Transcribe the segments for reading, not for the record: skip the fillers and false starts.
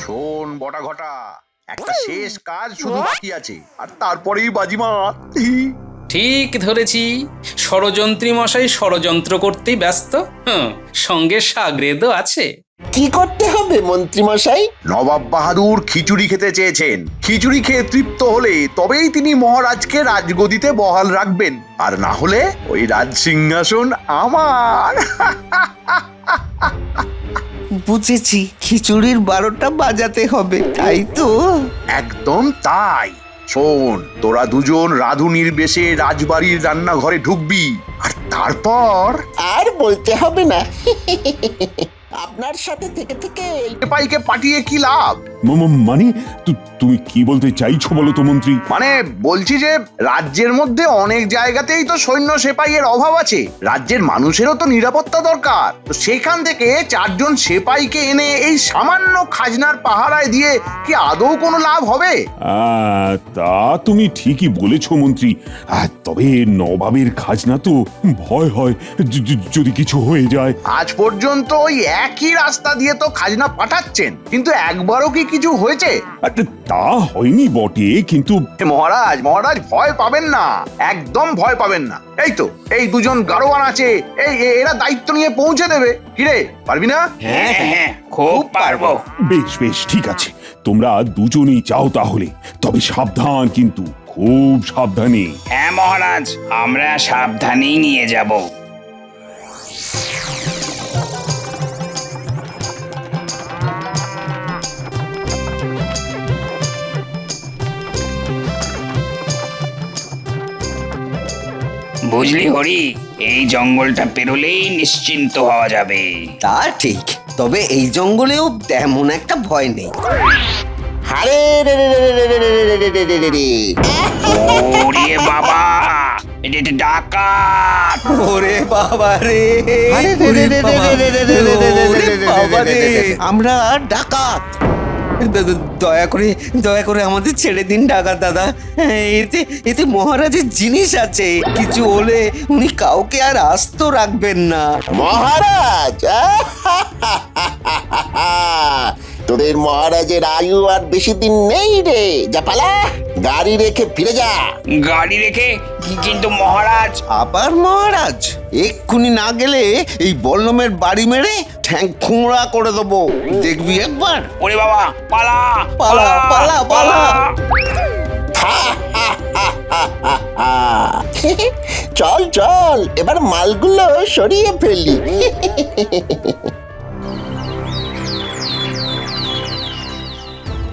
শোন বটা ঘটা, একটা শেষ কাজ শুধু বাকি আছে, আর তারপরেই বাজিমাত। ঠিক ধরেছি, ষড়যন্ত্রী মশাই ষড়যন্ত্র করতেই ব্যস্ত। সঙ্গে সাগরেদও আছে। কি করতে হবে মন্ত্রী মশাই? নবাব বাহাদুর খিচুড়ি খেতে চেয়েছেন। খিচুড়ি খেয়ে তৃপ্ত হলে তবেই তিনি মহারাজকে রাজগদিতে বহাল রাখবেন, আর না হলে ওই রাজ সিংহাসন আমার। বুঝেছি, খিচুড়ির 12টা বাজাতে হবে, তাই তো? একদম তাই। শোন, তোরা দুজন রাধুনির বেশে রাজবাড়ির রান্নাঘরে ঢুকবি, আর তারপর আর বলতে হবে না। আপনার সাথে থেকে থেকে পাইকে পাঠিয়ে কি লাভ? মানে তুমি কি বলতে চাইছো বলো তো মন্ত্রী? মানে বলছি যে রাজ্যের মধ্যে অনেক জায়গাতেই তো সৈন্য সেপাইয়ের অভাব আছে, রাজ্যের মানুষেরও তো নিরাপত্তা দরকার। তো সেখান থেকে 4 জন সেপাইকে এনে এই সামান্য খাজনার পাহারায় দিয়ে কি আদৌ কোনো লাভ হবে? তা তুমি ঠিকই বলেছো মন্ত্রী। তবে নবাবের খাজনা তো ভয় হয় যদি কিছু হয়ে যায়। আজ পর্যন্ত ওই একই রাস্তা দিয়ে তো খাজনা পাঠাচ্ছেন, কিন্তু একবারও কি কিছু হয়েছে? তা হয়নি বটে, কিন্তু মহারাজ মহারাজ ভয় পাবেন না, একদম ভয় পাবেন না। এই তো এই 2 জন গাড়োয়ান আছে, এরা দায়িত্ব নিয়ে পৌঁছে দেবে। কিরে, পারবি না? হ্যাঁ হ্যাঁ, খুব পারবো। বেশ বেশ ঠিক আছে, তোমরা দুজনেই যাও তাহলে। তবে সাবধান, কিন্তু খুব সাবধানে। হ্যাঁ মহারাজ, আমরা সাবধানেই নিয়ে যাব। বুঝলি হরি, এই জঙ্গলটা পেরোলেই নিশ্চিন্ত হওয়া যাবে। তা ঠিক, তবে এই জঙ্গলেও তেমন একটা ভয় নেই। আরে রে রে রে রে রে রে রে রে রে রে রে রে। ওরে বাবা, এটা একটা ডাকাত! ওরে বাবা রে! আরে রে রে রে রে রে রে রে রে রে রে রে রে রে বাবা রে! রে রে রে। আমরা ডাকাত! দয়া করে আমাদের ছেড়ে দিন ডাকাত দাদা। এতে এতে মহারাজের জিনিস আছে, কিছু হলে উনি কাউকে আর আস্ত রাখবেন না। মহারাজ, তোদের মহারাজের আয়ু আর বেশি দিন নেই রে। যা পালা, গাড়ি রেখে ফিরে যা। গাড়ি রেখে? কিন্তু মহারাজ। আবার মহারাজ? এক্ষুনি না গেলে এই বল্লমের বাড়ি মেরে ঠ্যাং খুঁড়া করে দেবো, দেখবি একবার। ওরে বাবা, পালা পালা, পালা, পালা। চল চল, এবার মালগুলো সরিয়ে ফেলি।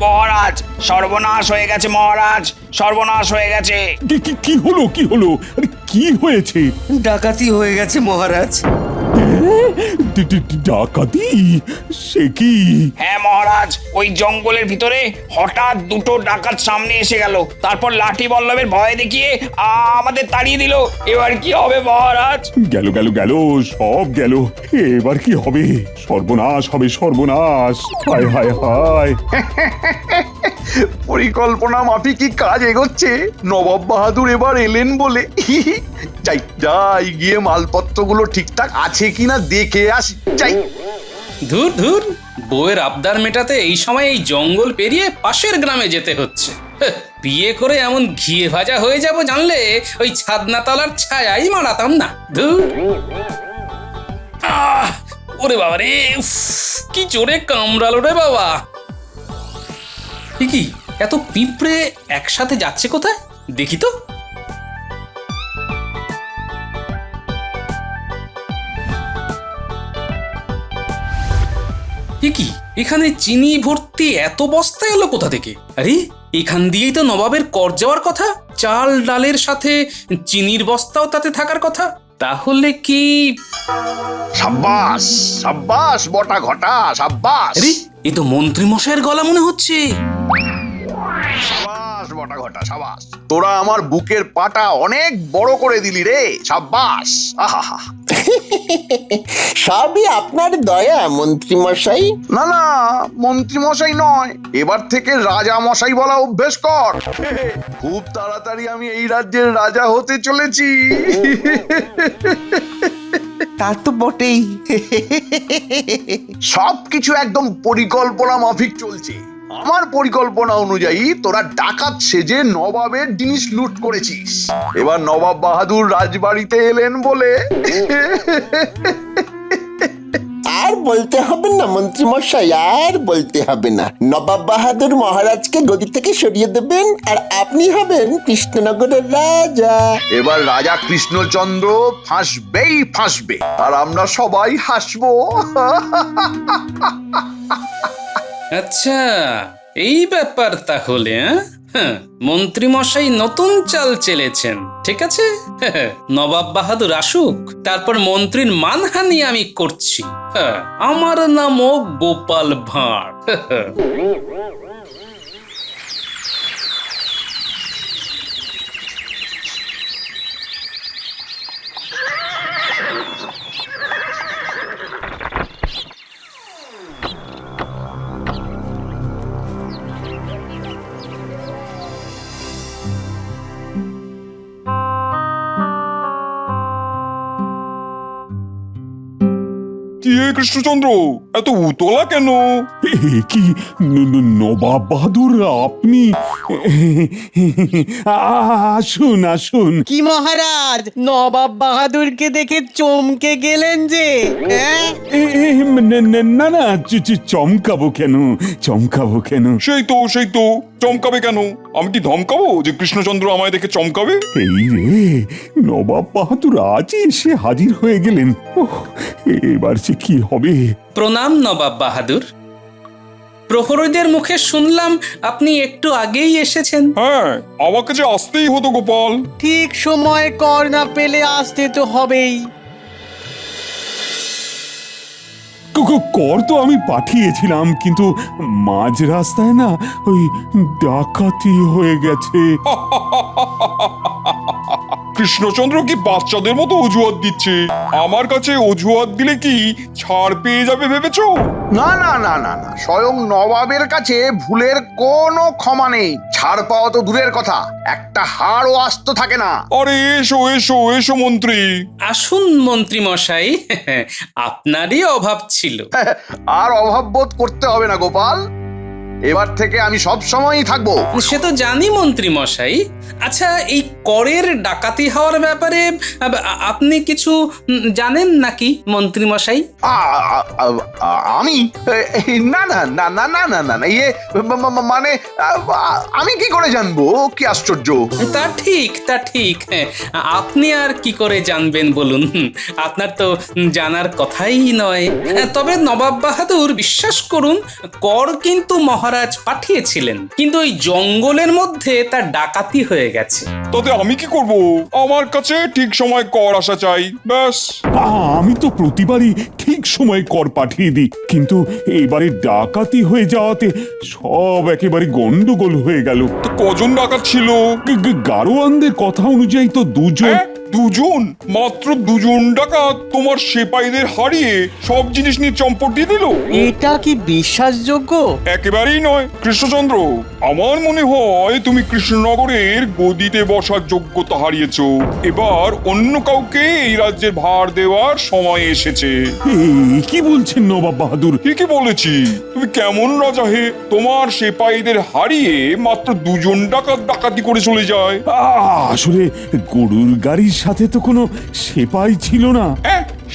মহারাজ, সর্বনাশ হয়ে গেছে মহারাজ, সর্বনাশ হয়ে গেছে। কি হলো কি হলো? আরে কি হয়েছে? ডাকাতি হয়ে গেছে মহারাজ। ডাকাতি? সে কি? হ্যাঁ মহারাজ, ওই জঙ্গলের ভিতরে হঠাৎ 2টো ডাকাত সামনে এসে গেল, তারপর লাঠি বল্লমের ভয় দেখিয়ে আমাদের তাড়িয়ে দিল। এবার কি হবে মহারাজ? গেল গেল গেল, সব গেল। এবার কি হবে? সর্বনাশ হবে, সর্বনাশ। হায় হায় হায়। পরিকল্পনা মাফিকই কাজ এগোচ্ছে। নবাব বাহাদুর এবার এলেন বলে যাই গিয়ে মালপত্রগুলো ঠিকঠাক আছে কিনা দেখে আসি। যাই। ধুর ধুর, বউয়ের আবদার মেটাতে এই সময় এই জঙ্গল পেরিয়ে পাশের গ্রামে যেতে হচ্ছে। বিয়ে করে এমন ঘিয়ে ভাজা হয়ে যাব জানলে ওই ছাদনাতলার ছায়াই মারাতাম না। ধুর। ওরে বাবা রে, কি জোরে কামড়ালো রে বাবা। কি এত পিঁপড়ে একসাথে যাচ্ছে কোথায় দেখি তো। কি এখানে চিনি ভর্তি এত বস্তা এলো কোথা থেকে? আরে এখান দিয়েই তো নবাবের কর যাওয়ার কথা, চাল ডালের সাথে চিনির বস্তাও তাতে থাকার কথা। তাহলে কি? সাব্বাস সাব্বাস বটা ঘটা, সাব্বাস। আরে এ তো মন্ত্রী মশাইয়ের গলা মনে হচ্ছে। সাব্বাস বটা ঘটা, সাব্বাস। তোরা আমার বুকের পাটা অনেক বড় করে দিলি রে, সাব্বাস। আহা, সবই আপনার দয়া মন্ত্রী মশাই। না না, মন্ত্রী মশাই নয়, এবার থেকে রাজা মশাই বলা অভ্যেস কর। খুব তাড়াতাড়ি আমি এই রাজ্যের রাজা হতে চলেছি। তা তো বটেই। সবকিছু একদম পরিকল্পনা মাফিক চলছে। আমার পরিকল্পনা অনুযায়ী তোরা ডাকাত সেজে নবাবের জিনিস লুট করেছিস। এবার নবাব বাহাদুর রাজবাড়িতে এলেন বলে আর বলতে হবে না মন্ত্রী মশাই, আর বলতে হবে না। নবাব বাহাদুর মহারাজকে গদি থেকে সরিয়ে দেবেন আর আপনি হবেন কৃষ্ণনগরের রাজা। এবার রাজা কৃষ্ণচন্দ্র ফাঁসবেই ফাঁসবে, আর আমরা সবাই হাসবো। আচ্ছা, এই ব্যাপার তাহলে। হ্যাঁ, মন্ত্রী মশাই নতুন চাল চেলেছেন। ঠিক আছে, নবাব বাহাদুর আসুক, তারপর মন্ত্রীর মানহানি আমি করছি। হ্যাঁ, আমার নামও গোপাল ভাঁড়। কি হে কৃষ্ণচন্দ্র, এত উতলা কেন? এ কি নবাব বাহাদুর আপনি? আসুন আসুন। কি মহারাজ, নবাব বাহাদুরকে দেখে চমকে গেলেন যে? হ্যাঁ? না না, চমকাবো কেন, চমকাবো কেন? সেই তো চমকাবে কেন? আমি কি ধমকাবো যে কৃষ্ণচন্দ্র আমায় দেখে চমকাবে? এই রে, নবাব বাহাদুর আজই এসে হাজির হয়ে গেলেন। ওহ, এবার যে কি হবে? প্রণাম নবাব বাহাদুর। প্রহরীদের মুখে শুনলাম আপনি একটু আগেই এসেছেন। হ্যাঁ, আমাকে যে আসতেই হতো গোপাল। ঠিক সময় কর না পেলে আসতে তো হবেই। কর তো আমি পাঠিয়েছিলাম, কিন্তু মাঝ রাস্তায় না ওই ডাকাতি হয়ে গেছে। কৃষ্ণচন্দ্র কি বাচ্চাদের মতো অজুহাত দিচ্ছে? আমার কাছে অজুহাত দিলে কি ছাড় পেয়ে যাবে ভেবেছো? না না না না না, স্বয়ং নবাবের কাছে ভুলের কোনো ক্ষমা নেই। ছাড় পাওয়া তো দূরের কথা, একটা হাড়ও আস্ত থাকে না। আরে এসো এসো এসো মন্ত্রী। আসুন মন্ত্রী মশাই, আপনারই অভাব ছিল। আর অভাব বোধ করতে হবে না গোপাল, এবার থেকে আমি সব সময়ই থাকবো। সে তো জানি মন্ত্রী মশাই। আচ্ছা, এই করের ডাকাতি হওয়ার ব্যাপারে আপনি কিছু জানেন নাকি মন্ত্রী মশাই? আমি না না না না না না না না, ইয়ে মানে আমি কি করে জানবো? কি আশ্চর্য! তা ঠিক। হ্যাঁ, আপনি আর কি করে জানবেন বলুন? আপনার তো জানার কথাই নয়। তবে নবাব বাহাদুর বিশ্বাস করুন, কর কিন্তু মহারাজ পাঠিয়েছিলেন, কিন্তু ওই জঙ্গলের মধ্যে তার ডাকাতি হয়ে গেছে। তাতে আমি কি করব? আমার কাছে ঠিক সময় কর আসা চাই, ব্যাস। আমি তো প্রতিবারই ঠিক সময় কর পাঠিয়ে দিই, কিন্তু এবারে ডাকাতি হয়ে যাওয়াতে সব একেবারে গন্ডগোল হয়ে গেল। তো কজন ডাকাত ছিল? গারোয়ানদের কথা অনুযায়ী তো দুজন। হ্যাঁ, দুজন? মাত্র দুজন ডাকাত তোমার সেপাইদের হারিয়ে সব জিনিস নিয়ে চম্পট দিয়ে দিল? এটা কি বিশ্বাসযোগ্য? একেবারেই নয় কৃষ্ণচন্দ্র। আমার মনে হয় তুমি কৃষ্ণনগরের গদিতে বসার যোগ্যতা হারিয়েছো। এবার অন্য কাউকে এই রাজ্যের ভার দেওয়ার সময় এসেছে। কি বলছেন নবাব বাহাদুর? ঠিকই বলেছি। তুমি কেমন রাজা হে? তোমার সেপাইদের হারিয়ে মাত্র দুজন ডাকাত ডাকাতি করে চলে যায়। আসলে গরুর গাড়ির সাথে তো কোনো সেপাই ছিল না।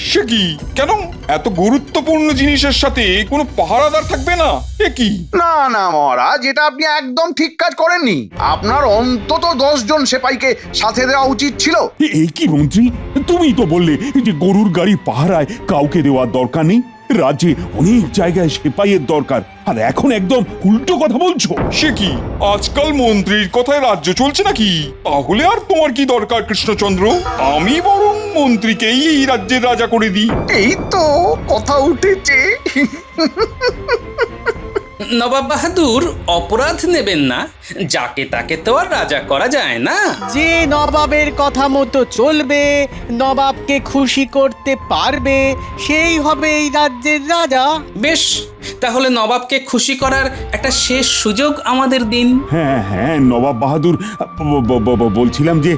সে কি? কেন? এত গুরুত্বপূর্ণ জিনিসের সাথে কোনো পাহারাদার থাকবে না? এ কি? না না মহারাজ, এটা আপনি একদম ঠিক কাজ করেননি। আপনার অন্তত 10 জন সেপাইকে সাথে দেওয়া উচিত ছিল। এই কি মন্ত্রী, তুমি তো বললে যে গরুর গাড়ি পাহারায় কাউকে দেওয়ার দরকার নেই। রাজ্যে অনেক জায়গায় সেপাইয়ের দরকার, আর এখন একদম উল্টো কথা বলছো। সে কি? আজকাল মন্ত্রীর কথায় রাজ্য চলছে নাকি? তাহলে আর তোমার কি দরকার কৃষ্ণচন্দ্র? আমি বরং মন্ত্রীকেই এই রাজ্যের রাজা করে দিই। এই তো কথা উঠেছে। নবাব বাহাদুর, অপরাধ নেবেন না। যাকে তাকে তো আর রাজা করা যায় না। যে নবাবের কথা মতো চলবে, নবাবকে খুশি করতে পারবে, সেই হবে এই রাজ্যের রাজা। বেশ, তাহলে নবাবকে খুশি করার একটা শেষ সুযোগ আমাদের দিন। হ্যাঁ হ্যাঁ নবাব বাহাদুর, বলছিলাম যে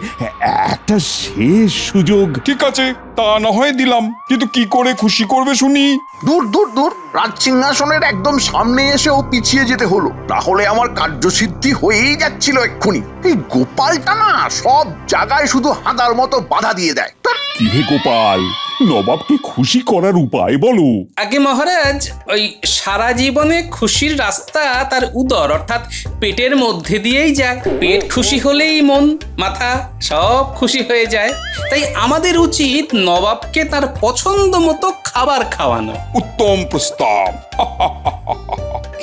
একটা শেষ সুযোগ। ঠিক আছে, তা না হয় দিলাম, কিন্তু কি করে খুশি করবে শুনি? দূর দূর দূর, রাজ সিংহাসনের একদম সামনে এসেও পিছিয়ে যেতে হলো, তাহলে আমার কার্যসিদ্ধি হয়েই যাচ্ছিল এক্ষুনি। এই গোপালটা না সব জায়গায় শুধু হাঁদার মতো বাধা দিয়ে দেয়। ধ্যাৎ। কি হে গোপাল, নবাবকে খুশি করার উপায় বলো। আগে মহারাজ, ওই সারা জীবনে খুশির রাস্তা তার উদর অর্থাৎ পেটের মধ্যে দিয়েই যায়। পেট খুশি হলেই মন মাথা সব খুশি হয়ে যায়। তাই আমাদের উচিত নবাবকে তার পছন্দ মতো খাবার খাওয়ানো। উত্তম প্রস্তাব।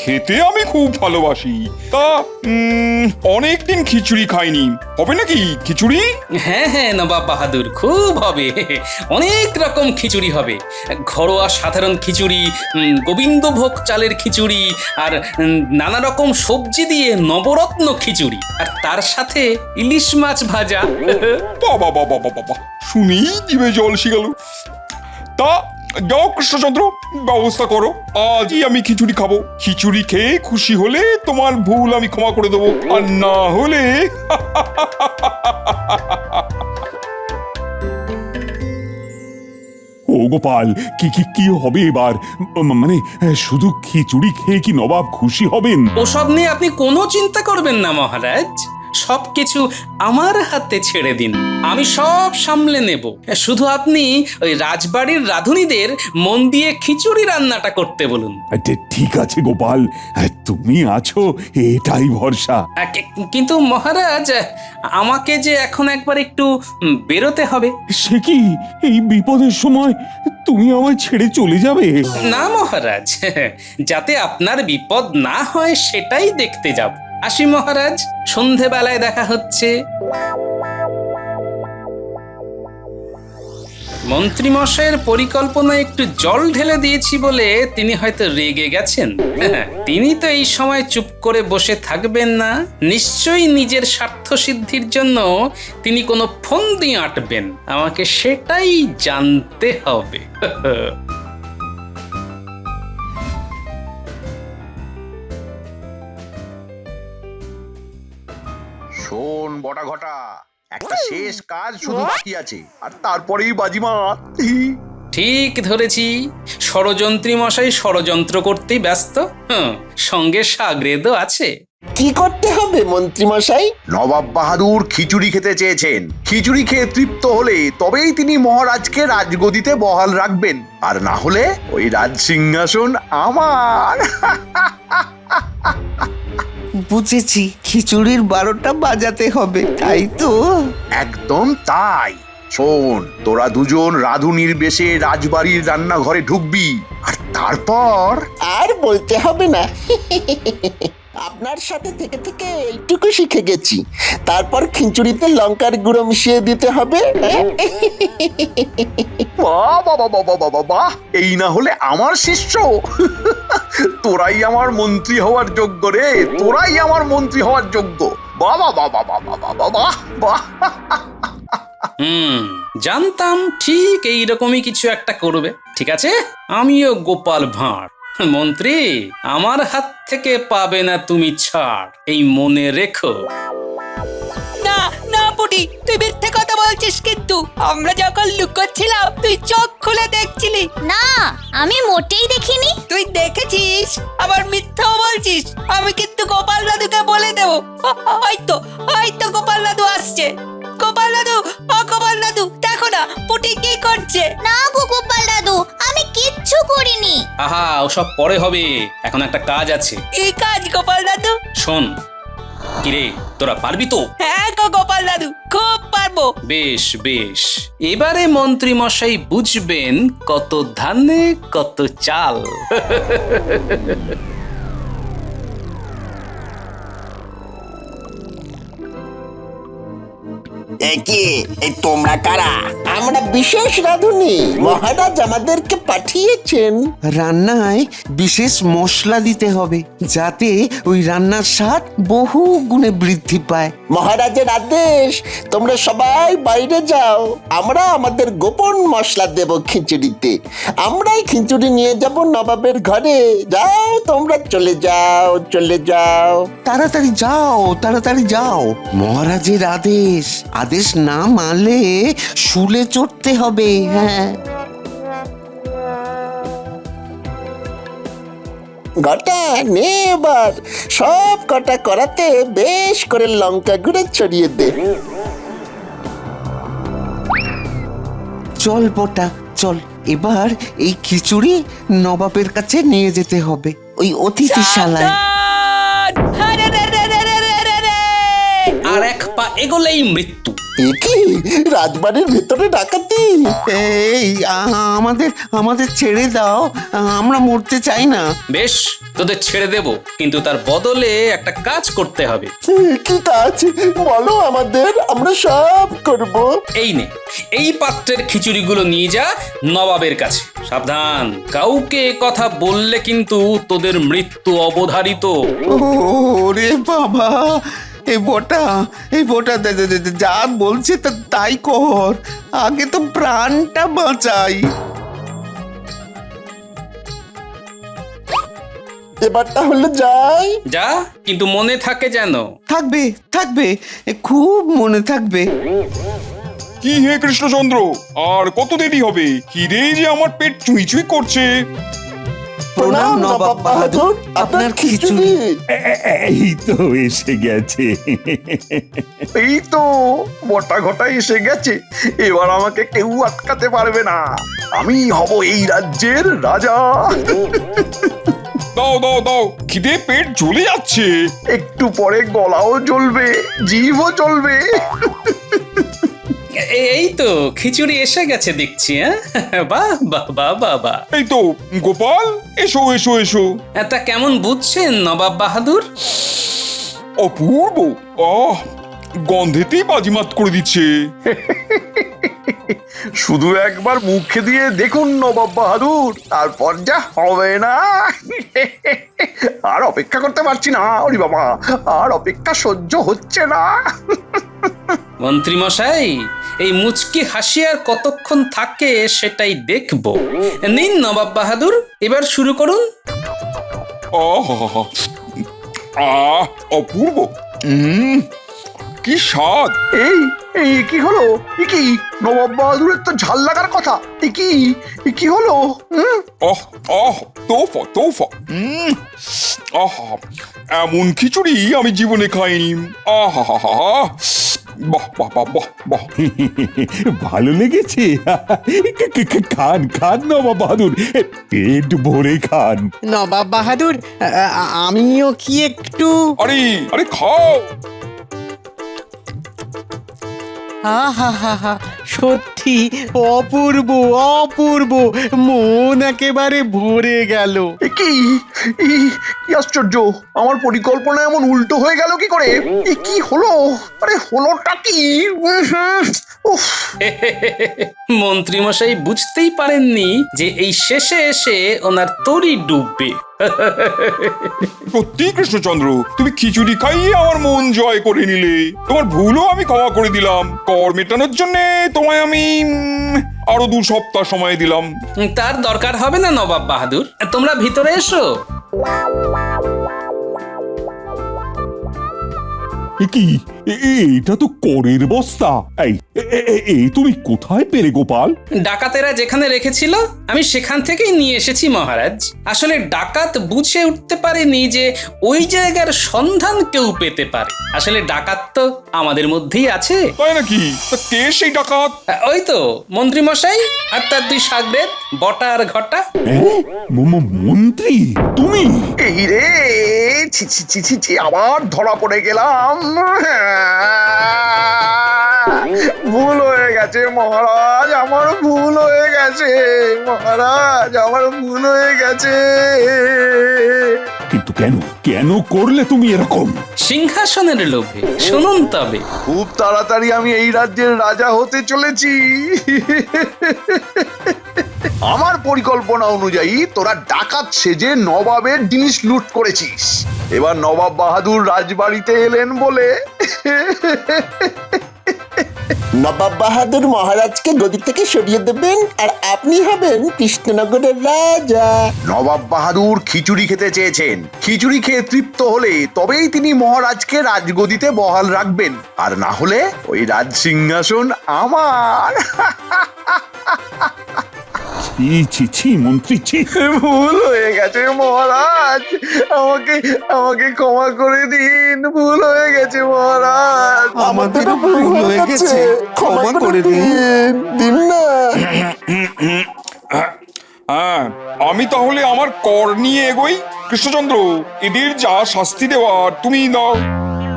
খেতে আমি খুব ভালোবাসি, তা অনেকদিন খিচুড়ি খাইনি, হবে নাকি খিচুড়ি? হ্যাঁ হ্যাঁ নবাব বাহাদুর, খুব হবে। অনেক রকম খিচুড়ি হবে। ঘরোয়া সাধারণ খিচুড়ি, গোবিন্দভোগ চালের খিচুড়ি, আর নানা রকম সবজি দিয়ে নবরত্ন খিচুড়ি, আর তার সাথে ইলিশ মাছ ভাজা। বাবা বাবা বাবা বাবা, শুনেই জিভে জল এসে গেল। তা যাও কৃষ্ণচন্দ্র, ব্যবস্থা করো, আজই আমি খিচুড়ি খাবো। খিচুড়ি খেয়ে খুশি হলে তোমার ভুল আমি ক্ষমা করে দেবো, আর না হলে ও গোপাল, কি কি কি হবে এবার? মানে শুধু খিচুড়ি খেয়ে কি নবাব খুশি হবেন? ওসব নিয়ে আপনি কোনো চিন্তা করবেন না মহারাজ, সবকিছু আমার হাতে ছেড়ে দিন, আমি সব সামলে নেব। শুধু আপনি ওই রাজবাড়ির রাঁধুনিদের মন দিয়ে খিচুড়ি রান্নাটা করতে বলুন। ঠিক আছে গোপাল, তুমি আছো এটাই ভরসা। কিন্তু মহারাজ, আমাকে যে এখন একবার একটু বেরোতে হবে। সে কি, এই বিপদের সময় তুমি আমায় ছেড়ে চলে যাবে? না মহারাজ, যাতে আপনার বিপদ না হয় সেটাই দেখতে যাব। আসি মহারাজ, সন্ধেবেলায় দেখা হচ্ছে। মন্ত্রীমশাইয়ের পরিকল্পনায় একটু জল ঢেলে দিয়েছি বলে তিনি হয়তো রেগে গেছেন। তিনি তো এই সময় চুপ করে বসে থাকবেন না, নিশ্চয়ই নিজের স্বার্থ সিদ্ধির জন্য তিনি কোনো ফন্দি আঁটবেন। আমাকে সেটাই জানতে হবে। শোন বটা ঘটা, একটা শেষ কাজ শুধু বাকি আছে, আর তারপরেই বাজিমাত। ঠিক ধরেছি, ষড়যন্ত্রী মশাই ষড়যন্ত্র করতেই ব্যস্ত। সঙ্গে সাগরেদও আছে। কি করতে হবে মন্ত্রী মশাই? নবাব বাহাদুর খিচুড়ি খেতে চেয়েছেন, খিচুড়ি খেয়ে তৃপ্ত হলে তবেই তিনি মহারাজকে রাজগদিতে বহাল রাখবেন, আর না হলে ওই রাজ সিংহাসন আমার। বুঝেছি, খিচুড়ির 12টা বাজাতে হবে, তাই তো? একদম তাই। শোন, তোরা দুজন রাধুনির বেশে রাজবাড়ির রান্নাঘরে ঢুকবি, আর তারপর আর বলতে হবে না। আপনার সাথে থেকে থেকে এইটুকু শিখে গেছি। তারপর খিচুড়িতে লঙ্কার গুঁড়ো মিশিয়ে দিতে হবে। বাহ বাহ বাহ বাহ বাহ বাহ বাহ, এই না হলে আমার শিষ্য। তোরাই আমার মন্ত্রী হওয়ার যোগ্য রে, তোরাই আমার মন্ত্রী হওয়ার যোগ্য। বাহ বাহ বাহ বাহ বাহ বাহ বাহ বাহ বাহ। জানতাম ঠিক এইরকমই কিছু একটা করবে। ঠিক আছে, আমিও গোপাল ভাঁড়। মন্ত্রী, আমার হাত থেকে পাবে না তুমি ছাড়, এই মনে রেখো। না না পুটি, তুই মিথ্যে কথা বলছিস, কিন্তু আমরা যখন লুকোচ্ছিলাম তুই চোখ খুলে দেখছিলি। না, আমি মোটেই দেখিনি। তুই দেখেছিস আবার মিথ্যাও বলছিস। আমি কিন্তু গোপাল দাদুকে বলে দেবো। হয়তো গোপাল দাদু আসছে। গোপাল দাদু, ও গোপাল দাদু, দেখো না পুটি কি করছে। না গো গোপাল দাদু, আমি কিচ্ছু করিনি। আহা, ওসব পরে হবে, এখন একটা কাজ আছে। কি কাজ গোপাল দাদু? শোন, কিরে তোরা পারবি তো? হ্যাঁ গো গোপাল দাদু, খুব পারবো। বেশ বেশ, এবারে মন্ত্রী মশাই বুঝবেন কত ধানে কত চাল। কি এই তোমরা কারা? আমরা বিশেষ রাঁধুনি, মহারাজ আমাদেরকে পাঠিয়েছেন। রান্নায় বিশেষ মশলা দিতে হবে যাতে ওই রান্নার স্বাদ বহু গুণে বৃদ্ধি পায়। মহারাজের আদেশ, তোমরা সবাই বাইরে যাও। আমরা আমাদের গোপন মশলা দেব খিচুড়িতে। আমরাই খিচুড়ি নিয়ে যাব নবাবের ঘরে। যাও তোমরা, চলে যাও, চলে যাও। তাড়াতাড়ি যাও, তাড়াতাড়ি যাও। মহারাজের আদেশ, আদেশ না মানলে শুলে চড়তে হবে। হ্যাঁ, ঘটা নে এবার, সব কটা করাতে বেশ করে লঙ্কা গুঁড়ো ছড়িয়ে দে। চল বটা, চল। এবার এই খিচুড়ি নবাবের কাছে নিয়ে যেতে হবে, ওই অতিথিশালায়। সাবধান! আরে রে রে রে রে রে রে রে! আর এক পা এগোলেই মৃত্যু। এ কি রাজবাড়ির ভেতরে ডাকাতি? এই আমাদের আমাদের ছেড়ে দাও, আমরা মরতে চাই না। বেশ, তোদের ছেড়ে দেব, কিন্তু তার বদলে একটা কাজ করতে হবে। কি কাজ বলো আমাদের, আমরা সব করব। এই নে, এই পাত্রের খিচুড়িগুলো নিয়ে যা নবাবের কাছে। সাবধান, কাউকে এ কথা বললে কিন্তু তোদের মৃত্যু অবধারিত। ওরে বাবা, এই বোটা যা বলছে তাই কর, আগে তো প্রাণটা বাঁচাই। এবার তাহলে যাই। যা, কিন্তু মনে থাকে যেন। থাকবে থাকবে, খুব মনে থাকবে। কি হে কৃষ্ণচন্দ্র, আর কত দেরি হবে? খিদে যে আমার পেট চুই চুই করছে। প্রণাম নবাব বাহাদুর, আপনার খিচুড়ি। এই তো এসে গেছে। এই তো বটা ঘটা এসে গেছে। এবার আমাকে কেউ আটকাতে পারবে না। আমি হব এই রাজ্যের রাজা। দাও দাও দাও, খিদে পেট জ্বলে যাচ্ছে। একটু পরে গলাও জ্বলবে, জিভও চলবে। এই তো খিচুড়ি এসে গেছে দেখছি। হ্যাঁ, বাহ বাহ বাহ বাহ বাহ। এই তো গোপাল, এসো এসো এসো। তা কেমন বুঝছেন নবাব বাহাদুর? অপূর্ব, আহ, গন্ধেতেই বাজিমাত করে দিচ্ছে। শুধু একবার মুখে দিয়ে দেখুন নবাব বাহাদুর, তারপর যা হবে না। আর অপেক্ষা করতে পারছি না, ওরে বাবা, আর অপেক্ষা সহ্য হচ্ছে না। মন্ত্রী মশাই, এই মুচকি হাসি আর কতক্ষণ থাকে সেটাই দেখব। নিন নবাব বাহাদুর, এবার শুরু করুন। আহ, অপূর্ব, কি স্বাদ। এই এই কি হলো? এ কি নবাব বাহাদুরের তো ঝাল লাগার কথা। এ কি হলো? আহ আহ, তোফা তোফা। আহ, এমন খিচুড়ি আমি জীবনে খাইনি। আহ, বাহ বাহ বাহ বাহ বাহ। ভালো লেগেছে? খান খান নবাব বাহাদুর, পেট ভরে খান। নবাব বাহাদুর, আমিও কি একটু? আরে আরে খাও। আহা, সত্যি অপূর্ব অপূর্ব, মন একেবারে ভরে গেল। এ কি আশ্চর্য! আমার পরিকল্পনা এমন উল্টো হয়ে গেল কি করে? এ কি হলো? আরে হলোটা কি? উফ! মন্ত্রী মশাই বুঝতেই পারেননি যে এই শেষে এসে ওনার তরি ডুববে। সত্যি কৃষ্ণচন্দ্র, তুমি খিচুড়ি খাইয়ে আমার মন জয় করে নিলে। তোমার ভুলও আমি ক্ষমা করে দিলাম। কর মেটানোর জন্য তোমায় আমি আরো 2 সপ্তাহ সময় দিলাম। তার দরকার হবে না নবাব বাহাদুর, তোমরা ভিতরে এসো। কি এটা তো করের বস্তা। এই তুমি কোথায় পেলে গোপাল? ডাকাতেরা যেখানে রেখেছিল আমি সেখান থেকেই নিয়ে এসেছি মহারাজ। আসলে ডাকাত বুঝে উঠতে পারেনি যে ওই জায়গার সন্ধান কেউ পেতে পারে। আসলে ডাকাত তো আমাদের মধ্যেই আছে। তাই নাকি? তা কে সেই ডাকাত? ওই তো মন্ত্রী মশাই আর তার 2 শাগরেদ বটা আর ঘটা। মন্ত্রী তুমি? এই রে, ছি ছি ছি ছি ছি, আবার ধরা পড়ে গেলাম। ভুল হয়ে গেছে মহারাজ, আমার ভুল হয়ে গেছে মহারাজ, আমার ভুল হয়ে গেছে। কিন্তু কেন কেন করলে তুমি এরকম? সিংহাসনের লোভে। শুনুন তবে। খুব তাড়াতাড়ি আমি এই রাজ্যের রাজা হতে চলেছি। আমার পরিকল্পনা অনুযায়ী তোরা ডাকাত সেজে নবাবের জিনিস লুট করেছিস। এবার নবাব বাহাদুর রাজবাড়িতে এলেন বলে নবাব বাহাদুর মহারাজকে গদি থেকে সরিয়ে দেবেন আর আপনি হবেন কৃষ্ণনগরের রাজা। নবাব বাহাদুর খিচুড়ি খেতে চেয়েছেন। খিচুড়ি খেয়ে তৃপ্ত হলে তবেই তিনি মহারাজকে রাজগদিতে বহাল রাখবেন, আর না হলে ওই রাজ সিংহাসন আমার। ছি ছি ছি মন্ত্রী, ছি। ভুল হয়ে গেছে মহারাজ, আমাকে আমাকে ক্ষমা করে দিন। ভুল হয়ে গেছে মহারাজ। আমাদেরও ভুল হয়ে গেছে, ক্ষমা করে দিন। দিন না। হ্যাঁ, আমি তাহলে আমার কর নিয়ে এগোই। কৃষ্ণচন্দ্র, এদের যা শাস্তি দেওয়ার তুমি দাও।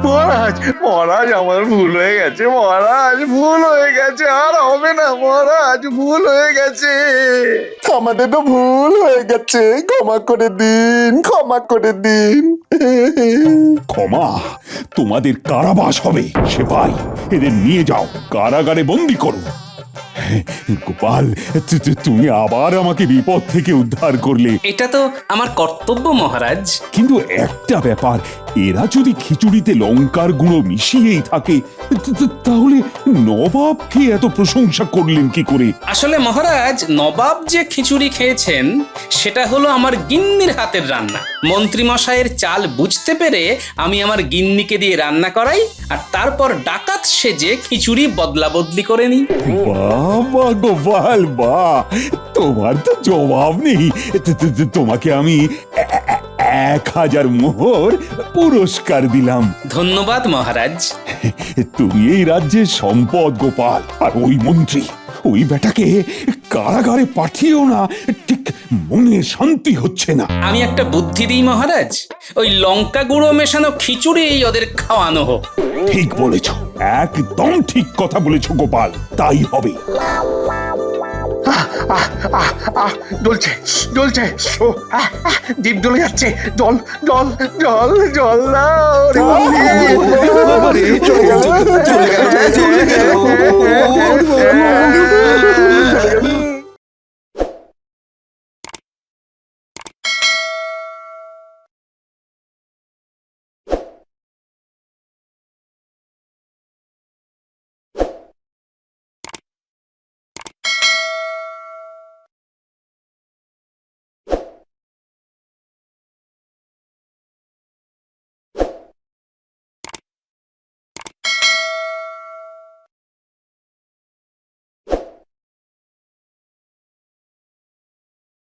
মহারাজ মহারাজ আমার ভুল হয়ে গেছে মহারাজ, ভুল হয়ে গেছে, আর হবে না মহারাজ, ভুল হয়ে গেছে। আমাদেরও ভুল হয়ে গেছে, ক্ষমা করে দিন, ক্ষমা করে দিন। ক্ষমা? তোমাদের কারাবাস হবে। সেপাই, এদের নিয়ে যাও, কারাগারে বন্দি করো। গোপাল, তুমি আবার আমাকে বিপদ থেকে উদ্ধার করলে। এটা তো আমার কর্তব্য মহারাজ। কিন্তু একটা ব্যাপার, এরা যদি খিচুড়িতে লঙ্কার গুঁড়ো মিশিয়েই থাকে, তাহলে নবাবকে এত প্রশংসা করলেন কি করে? আসলে মহারাজ, নবাব যে খিচুড়ি খেয়েছেন সেটা হলো আমার গিন্নির হাতের রান্না। মন্ত্রী মশাইয়ের চাল বুঝতে পেরে আমি আমার গিন্নিকে দিয়ে রান্না করাই, আর তারপর ডাকাত সেজে খিচুড়ি বদলা বদলি করে নিই। বাবা গোপাল, বাহ, তোমার তো জবাব নেই। তোমাকে আমি 1000 মোহর পুরস্কার দিলাম। ধন্যবাদ মহারাজ। তুমি এই রাজ্যের সম্পদ গোপাল। আর ওই মন্ত্রী, ওই বেটাকে কারাগারে পাঠিয়েও না, ঠিক মনে শান্তি হচ্ছে না। আমি একটা বুদ্ধি দিই মহারাজ, ওই লঙ্কা গুঁড়ো মেশানো খিচুড়ি ওদের খাওয়ানো হোক। ঠিক বলেছ, একদম ঠিক কথা বলেছ গোপাল, তাই হবে। জ্বলছে জ্বলছে, ও জিভ জ্বলে যাচ্ছে। জল জল জল জল দাও রে বাবারে, চলে গেল, চলে গেল, চলে গেল।